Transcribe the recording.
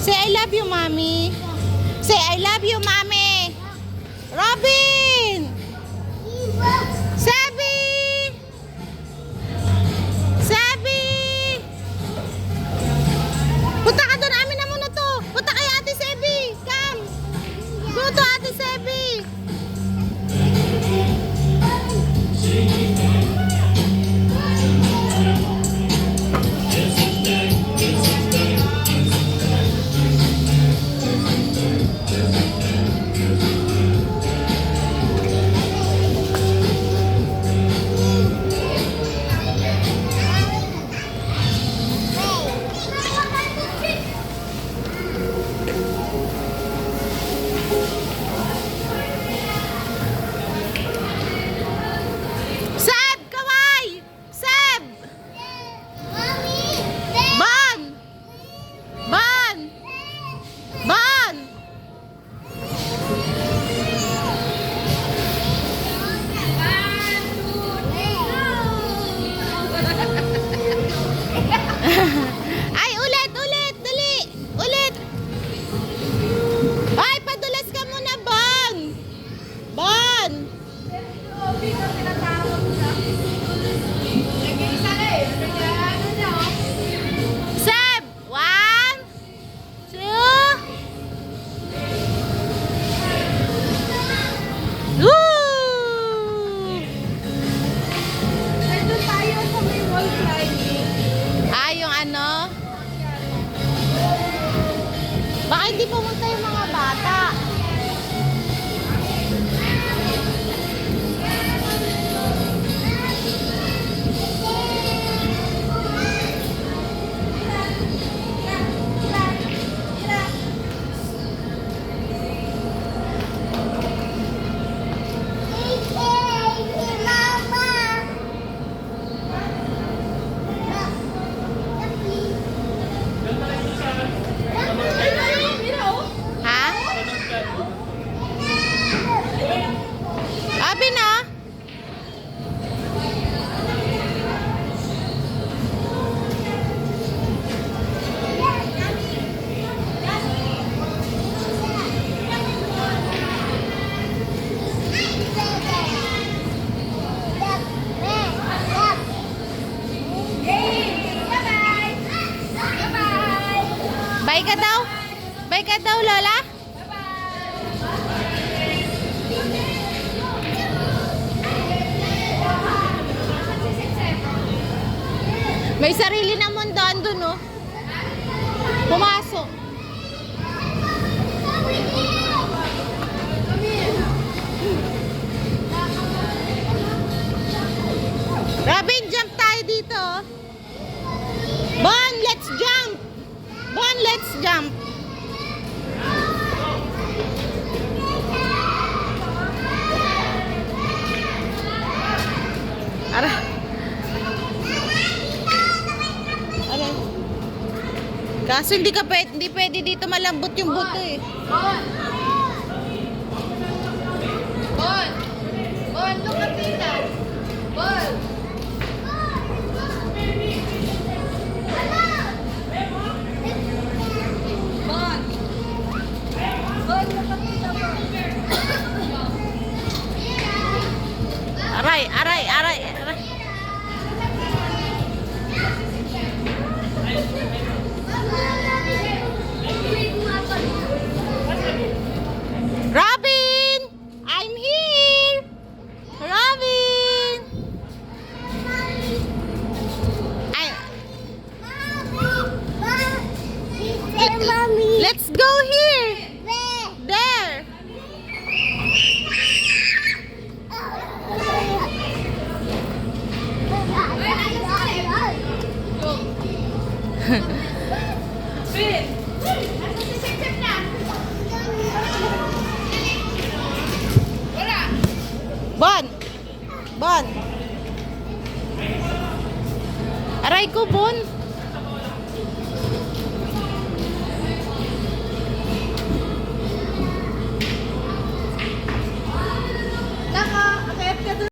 Say I love you, mommy. Say I love you, mommy. Robin! Sabi! Sabi! Punta ka doon, amin na muna to. Punta kay Ate Sebi. Come. Go to Ate Sebi. Ay, ulit, dali. Ulit. Ay, padulas ka muna, Bon. Bon. Seb, 1, 2. Nandun tayo sa may wall climbing. Yung ano? Baka hindi pumunta yung mga bata. Abi na. Bye ka daw. Bye ka daw, Lola. May sarili na mundo andun, no? Pumasok. Robin, jump tayo dito. Bon, let's jump. Bon, let's jump. Ara. Kaso hindi pwede dito malambot yung buto eh. Bon! Bon, look at Tita! Bon! Bon! Bon, look at Tita, Bon! Aray. Robin! I'm here! Robin! Let's go here! There! Bin! Nasa si Sip na? Wala! Bon! Aray ko, Bon!